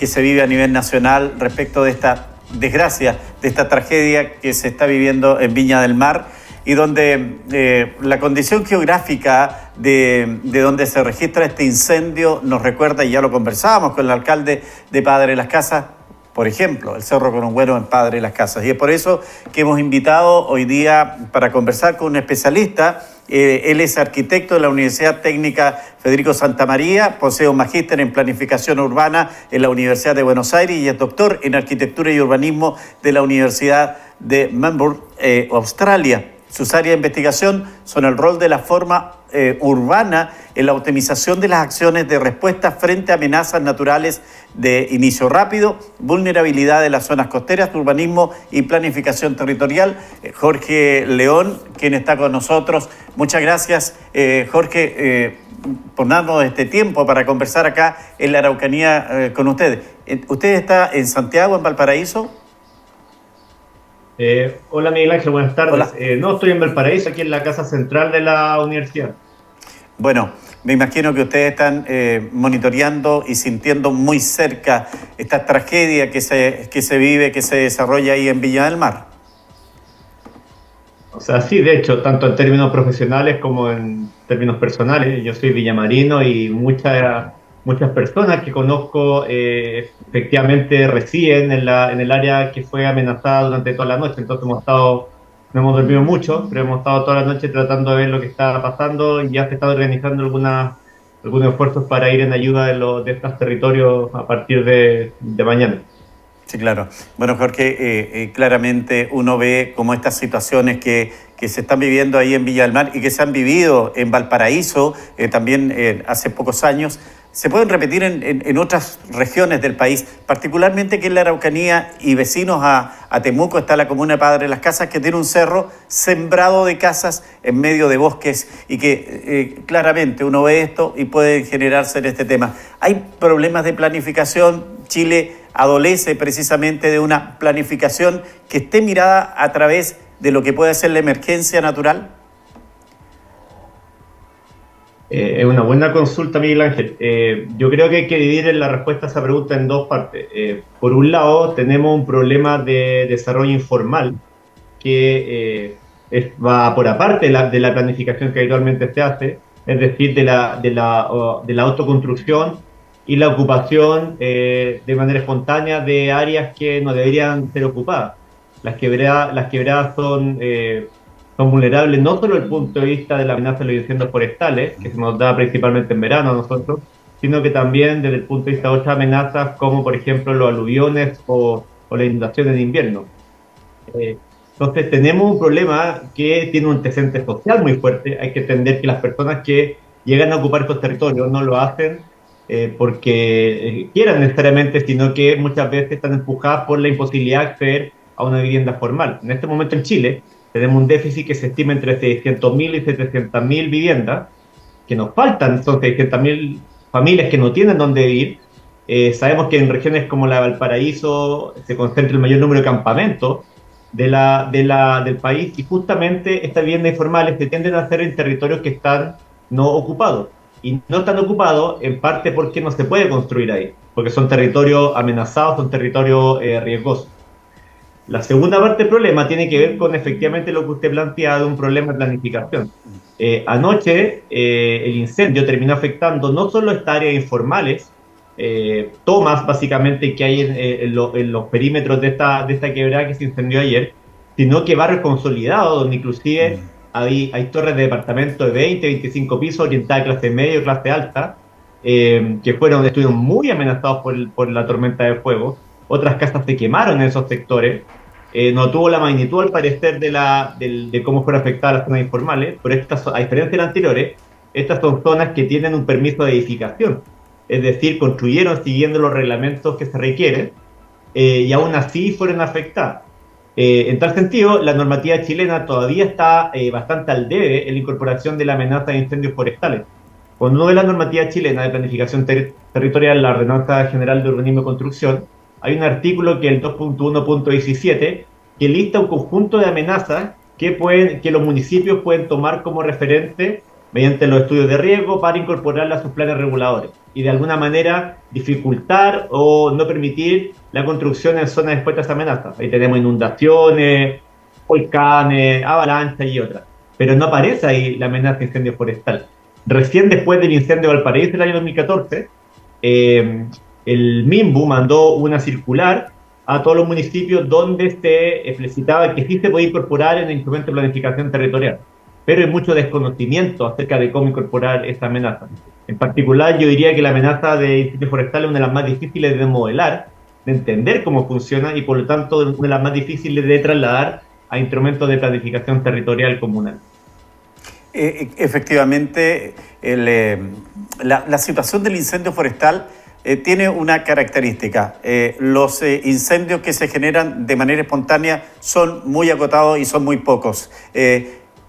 que se vive a nivel nacional respecto de esta desgracia, de esta tragedia que se está viviendo en Viña del Mar, y donde la condición geográfica de donde se registra este incendio nos recuerda, y ya lo conversábamos con el alcalde de Padre Las Casas, por ejemplo, el Cerro Conongüero en Padre Las Casas. Y es por eso que hemos invitado hoy día para conversar con un especialista. Él es arquitecto de la Universidad Técnica Federico Santa María, posee un magíster en planificación urbana en la Universidad de Buenos Aires y es doctor en arquitectura y urbanismo de la Universidad de Melbourne, Australia. Sus áreas de investigación son el rol de la forma urbana en la optimización de las acciones de respuesta frente a amenazas naturales de inicio rápido, vulnerabilidad de las zonas costeras, urbanismo y planificación territorial. Jorge León, quien está con nosotros. Muchas gracias, Jorge, por darnos este tiempo para conversar acá en la Araucanía con ustedes. ¿Usted está en Santiago, en Valparaíso? Hola Miguel Ángel, buenas tardes. Hola. No, estoy en Valparaíso, aquí en la casa central de la universidad. Bueno, me imagino que ustedes están monitoreando y sintiendo muy cerca esta tragedia que se vive, que se desarrolla ahí en Viña del Mar. O sea, sí, de hecho, tanto en términos profesionales como en términos personales. Yo soy villamarino y muchas personas que conozco efectivamente residen en el área que fue amenazada durante toda la noche. Entonces no hemos dormido mucho, pero hemos estado toda la noche tratando de ver lo que está pasando y ya se están organizando algunos esfuerzos para ir en ayuda de estos territorios a partir de mañana. Sí, claro. Bueno, Jorge, claramente uno ve como estas situaciones que se están viviendo ahí en Viña del Mar y que se han vivido en Valparaíso también hace pocos años, se pueden repetir en otras regiones del país, particularmente que en la Araucanía y vecinos a Temuco está la comuna de Padre Las Casas, que tiene un cerro sembrado de casas en medio de bosques y que claramente uno ve esto y puede generarse en este tema. ¿Hay problemas de planificación? Chile adolece precisamente de una planificación que esté mirada a través de lo que puede ser la emergencia natural. Es una buena consulta, Miguel Ángel. Yo creo que hay que dividir la respuesta a esa pregunta en dos partes. Por un lado, tenemos un problema de desarrollo informal que va por aparte de la planificación que habitualmente se hace, es decir, de la autoconstrucción y la ocupación de manera espontánea de áreas que no deberían ser ocupadas. Las quebradas son vulnerables no solo desde el punto de vista de la amenaza de los incendios forestales, que se nos da principalmente en verano a nosotros, sino que también desde el punto de vista de otras amenazas como por ejemplo los aluviones o la inundación en invierno. Entonces tenemos un problema que tiene un antecedente social muy fuerte. Hay que entender que las personas que llegan a ocupar estos territorios no lo hacen porque quieran necesariamente, sino que muchas veces están empujadas por la imposibilidad de acceder a una vivienda formal. En este momento en Chile tenemos un déficit que se estima entre 600.000 y 700.000 viviendas, que nos faltan, son 600.000 familias que no tienen dónde vivir. Sabemos que en regiones como la de Valparaíso se concentra el mayor número de campamentos del país, y justamente estas viviendas informales se tienden a hacer en territorios que están no ocupados. Y no están ocupados en parte porque no se puede construir ahí, porque son territorios amenazados, son territorios riesgosos. La segunda parte del problema tiene que ver con efectivamente lo que usted plantea de un problema de planificación. Anoche el incendio terminó afectando no solo estas áreas informales, tomas básicamente que hay en los perímetros de esta quebrada que se incendió ayer, sino que barrios consolidados donde inclusive hay torres de departamentos de 20, 25 pisos orientadas a clase media o clase alta, que estuvieron muy amenazados por la tormenta de fuego. Otras casas se quemaron en esos sectores. No tuvo la magnitud al parecer de cómo fueron afectadas las zonas informales, pero a diferencia de las anteriores, estas son zonas que tienen un permiso de edificación, es decir, construyeron siguiendo los reglamentos que se requieren y aún así fueron afectadas. En tal sentido, la normativa chilena todavía está bastante al debe en la incorporación de la amenaza de incendios forestales. Cuando uno ve la normativa chilena de planificación territorial, la Ordenanza General de Urbanismo y Construcción, hay un artículo que es el 2.1.17 que lista un conjunto de amenazas que los municipios pueden tomar como referente mediante los estudios de riesgo para incorporarla a sus planes reguladores y de alguna manera dificultar o no permitir la construcción en zonas expuestas a amenazas. Ahí tenemos inundaciones, volcanes, avalanchas y otras. Pero no aparece ahí la amenaza de incendio forestal. Recién después del incendio de Valparaíso del año 2014, el MIMBU mandó una circular a todos los municipios donde se explicitaba que sí se podía incorporar en el instrumento de planificación territorial, pero hay mucho desconocimiento acerca de cómo incorporar esta amenaza. En particular, yo diría que la amenaza de incendio forestal es una de las más difíciles de modelar, de entender cómo funciona y por lo tanto una de las más difíciles de trasladar a instrumentos de planificación territorial comunal. Efectivamente, la situación del incendio forestal tiene una característica. Los incendios que se generan de manera espontánea son muy acotados y son muy pocos.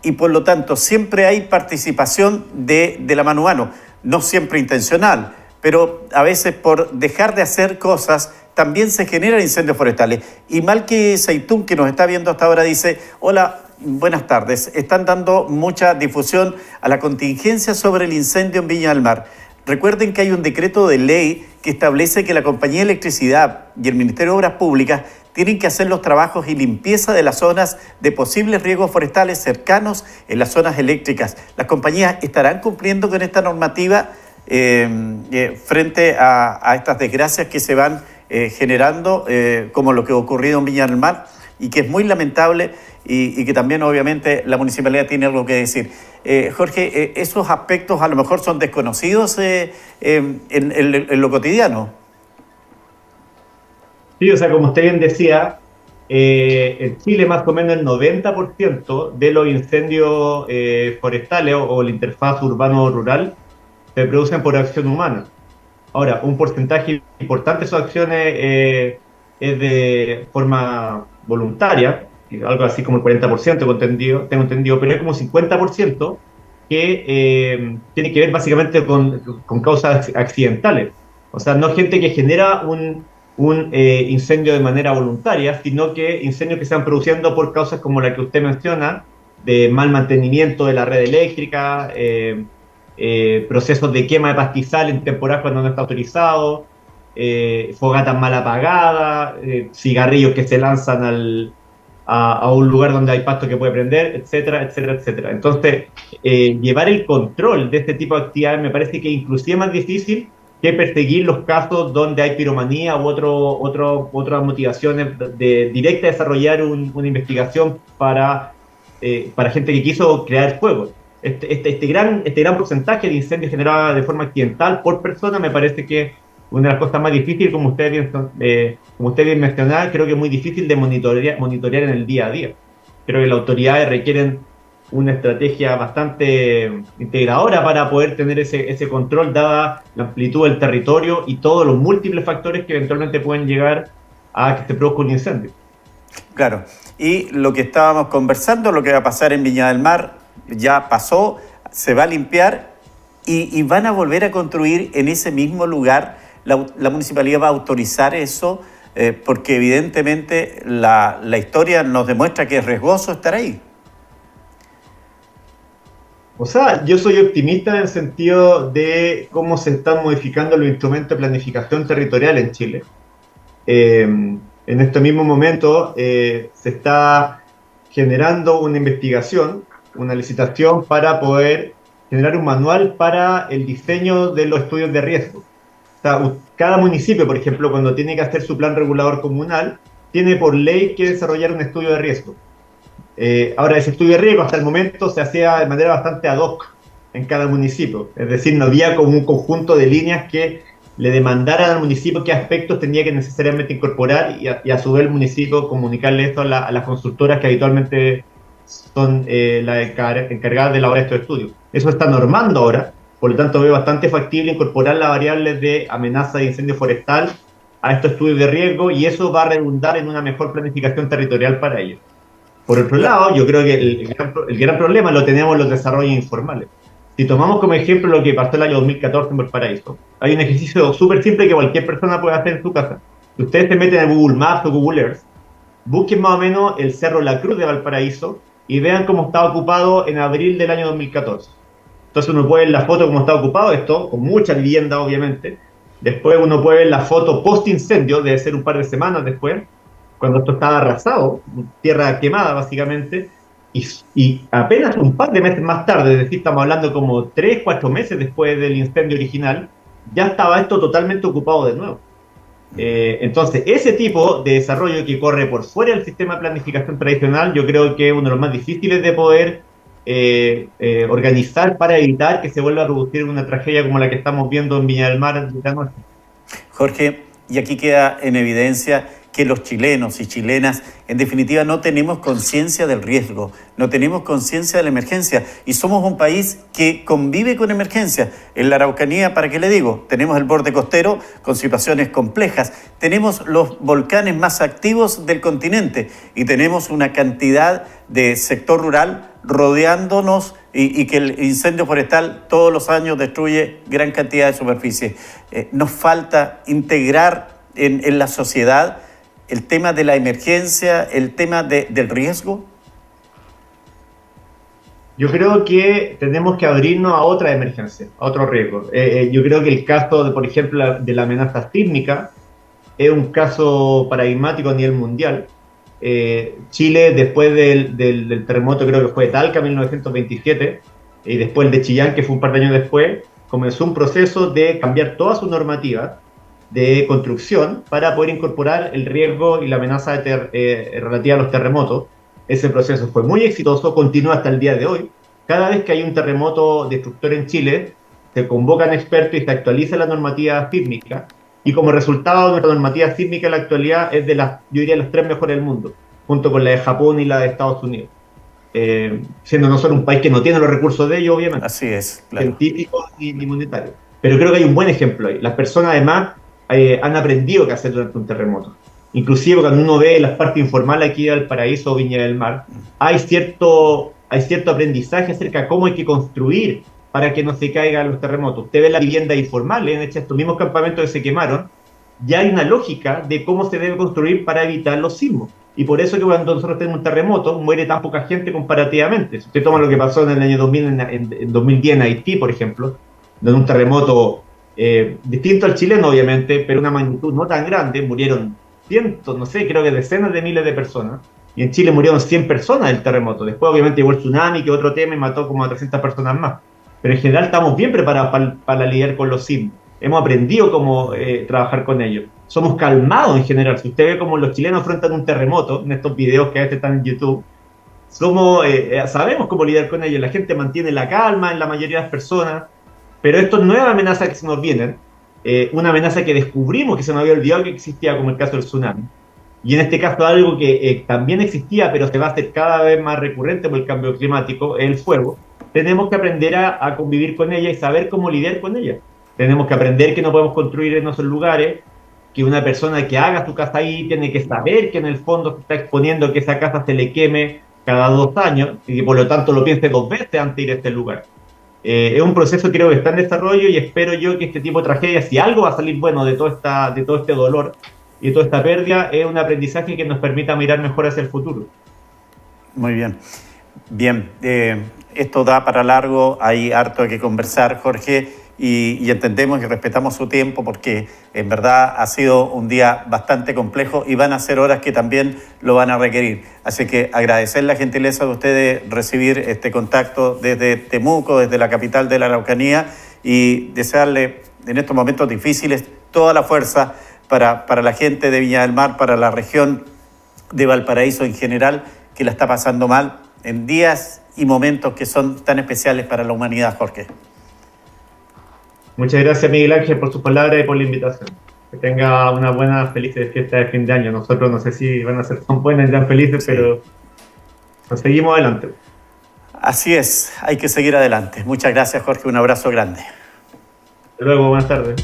Y por lo tanto, siempre hay participación de la mano humana, no siempre intencional, pero a veces por dejar de hacer cosas también se generan incendios forestales. Y Malky Seitún, que nos está viendo hasta ahora, dice: hola, buenas tardes. Están dando mucha difusión a la contingencia sobre el incendio en Viña del Mar. Recuerden que hay un decreto de ley que establece que la Compañía de Electricidad y el Ministerio de Obras Públicas tienen que hacer los trabajos y limpieza de las zonas de posibles riesgos forestales cercanos en las zonas eléctricas. ¿Las compañías estarán cumpliendo con esta normativa frente a estas desgracias que se van generando, como lo que ha ocurrido en Viña del Mar, y que es muy lamentable y que también obviamente la municipalidad tiene algo que decir? Jorge, esos aspectos a lo mejor son desconocidos en lo cotidiano. Sí, o sea, como usted bien decía, en Chile más o menos el 90% de los incendios forestales o la interfaz urbano-rural se producen por acción humana. Ahora, un porcentaje importante de esas acciones es de forma voluntaria, algo así como el 40%, tengo entendido, pero hay como 50% que tiene que ver básicamente con causas accidentales. O sea, no gente que genera un incendio de manera voluntaria, sino que incendios que se están produciendo por causas como la que usted menciona, de mal mantenimiento de la red eléctrica, procesos de quema de pastizal en temporal cuando no está autorizado, fogatas mal apagadas, cigarrillos que se lanzan a un lugar donde hay pasto que puede prender, etcétera, etcétera, etcétera. Entonces, llevar el control de este tipo de actividades me parece que inclusive es más difícil que perseguir los casos donde hay piromanía u otras motivaciones directas a desarrollar una investigación para gente que quiso crear fuego. Este gran porcentaje de incendios generados de forma accidental por persona me parece que una de las cosas más difíciles, como usted bien mencionaba, creo que es muy difícil de monitorear en el día a día. Creo que las autoridades requieren una estrategia bastante integradora para poder tener ese control, dada la amplitud del territorio y todos los múltiples factores que eventualmente pueden llegar a que se produzca un incendio. Claro, y lo que estábamos conversando, lo que va a pasar en Viña del Mar, ya pasó, se va a limpiar y van a volver a construir en ese mismo lugar. La municipalidad va a autorizar eso porque evidentemente la historia nos demuestra que es riesgoso estar ahí. O sea, yo soy optimista en el sentido de cómo se están modificando los instrumentos de planificación territorial en Chile. En este mismo momento se está generando una investigación, una licitación para poder generar un manual para el diseño de los estudios de riesgo. O sea, cada municipio, por ejemplo, cuando tiene que hacer su plan regulador comunal, tiene por ley que desarrollar un estudio de riesgo. Ahora, ese estudio de riesgo hasta el momento se hacía de manera bastante ad hoc en cada municipio. Es decir, no había como un conjunto de líneas que le demandaran al municipio qué aspectos tenía que necesariamente incorporar y a su vez el municipio comunicarle esto a las consultoras que habitualmente son las encargadas de elaborar estos estudios. Eso está normando ahora, por lo tanto veo bastante factible incorporar las variables de amenaza de incendio forestal a estos estudios de riesgo y eso va a redundar en una mejor planificación territorial para ellos. Por otro lado, yo creo que el gran problema lo tenemos en los desarrollos informales. Si tomamos como ejemplo lo que pasó el año 2014 en Valparaíso, hay un ejercicio súper simple que cualquier persona puede hacer en su casa. Si ustedes se meten en Google Maps o Google Earth, busquen más o menos el Cerro La Cruz de Valparaíso y vean cómo estaba ocupado en abril del año 2014. Entonces uno puede ver la foto como está ocupado esto, con mucha vivienda obviamente. Después uno puede ver la foto post incendio, debe ser un par de semanas después, cuando esto estaba arrasado, tierra quemada básicamente, y apenas un par de meses más tarde, es decir, estamos hablando como 3, 4 meses después del incendio original, ya estaba esto totalmente ocupado de nuevo. Entonces, ese tipo de desarrollo que corre por fuera del sistema de planificación tradicional, yo creo que es uno de los más difíciles de poder organizar para evitar que se vuelva a producir una tragedia como la que estamos viendo en Viña del Mar esta noche. Jorge, y aquí queda en evidencia que los chilenos y chilenas, en definitiva, no tenemos conciencia del riesgo, no tenemos conciencia de la emergencia, y somos un país que convive con emergencias. En la Araucanía, ¿para qué le digo? Tenemos el borde costero con situaciones complejas, tenemos los volcanes más activos del continente y tenemos una cantidad de sector rural rodeándonos y que el incendio forestal todos los años destruye gran cantidad de superficie. Nos falta integrar en la sociedad el tema de la emergencia, el tema del riesgo. Yo creo que tenemos que abrirnos a otra emergencia, a otro riesgo. Yo creo que el caso, por ejemplo, de la amenaza sísmica es un caso paradigmático a nivel mundial. Chile, después del terremoto, creo que fue de Talca en 1927, y después el de Chillán, que fue un par de años después, comenzó un proceso de cambiar toda su normativa de construcción para poder incorporar el riesgo y la amenaza relativa a los terremotos. Ese proceso fue muy exitoso, continúa hasta el día de hoy. Cada vez que hay un terremoto destructor en Chile, se convocan expertos y se actualiza la normativa sísmica, y como resultado nuestra normativa sísmica en la actualidad es yo diría, las 3 mejores del mundo, junto con la de Japón y la de Estados Unidos. Siendo nosotros un país que no tiene los recursos de ello, obviamente. Así es, claro. Científicos ni monetarios. Pero creo que hay un buen ejemplo ahí. Las personas además han aprendido qué hacer durante un terremoto. Inclusive cuando uno ve las partes informales aquí de Valparaíso o Viña del Mar, hay cierto aprendizaje acerca de cómo hay que construir para que no se caigan los terremotos. Usted ve la vivienda informal, en estos mismos campamentos que se quemaron, ya hay una lógica de cómo se debe construir para evitar los sismos. Y por eso que cuando nosotros tenemos un terremoto, muere tan poca gente comparativamente. Si usted toma lo que pasó en el año 2000, en 2010 en Haití, por ejemplo, donde un terremoto distinto al chileno, obviamente, pero una magnitud no tan grande, murieron cientos, no sé, creo que decenas de miles de personas, y en Chile murieron 100 personas del terremoto. Después, obviamente, llegó el tsunami, que otro tema, y mató como a 300 personas más. Pero en general estamos bien preparados para lidiar con los sismos. Hemos aprendido cómo trabajar con ellos. Somos calmados en general. Si usted ve cómo los chilenos afrontan un terremoto, en estos videos que a veces están en YouTube, sabemos cómo lidiar con ellos. La gente mantiene la calma en la mayoría de las personas. Pero esto no es una amenaza que se nos viene, una amenaza que descubrimos que se nos había olvidado que existía, como el caso del tsunami. Y en este caso algo que también existía, pero se va a hacer cada vez más recurrente por el cambio climático, es el fuego. Tenemos que aprender a convivir con ella y saber cómo lidiar con ella. Tenemos que aprender que no podemos construir en esos lugares, que una persona que haga su casa ahí tiene que saber que en el fondo se está exponiendo a que esa casa se le queme cada 2 años y que por lo tanto lo piense 2 veces antes de ir a este lugar. Es un proceso que creo que está en desarrollo y espero yo que este tipo de tragedias, si algo va a salir bueno de todo este dolor y de toda esta pérdida, es un aprendizaje que nos permita mirar mejor hacia el futuro. Muy bien. Bien, esto da para largo, hay harto que conversar, Jorge, y entendemos y respetamos su tiempo porque en verdad ha sido un día bastante complejo y van a ser horas que también lo van a requerir. Así que agradecer la gentileza de ustedes recibir este contacto desde Temuco, desde la capital de la Araucanía, y desearle en estos momentos difíciles toda la fuerza para la gente de Viña del Mar, para la región de Valparaíso en general, que la está pasando mal en días y momentos que son tan especiales para la humanidad, Jorge. Muchas gracias, Miguel Ángel, por sus palabras y por la invitación. Que tenga una buena, felices fiesta de fin de año. Nosotros no sé si van a ser tan buenas y tan felices, sí, pero nos seguimos adelante. Así es, hay que seguir adelante. Muchas gracias, Jorge, un abrazo grande. Hasta luego, buenas tardes.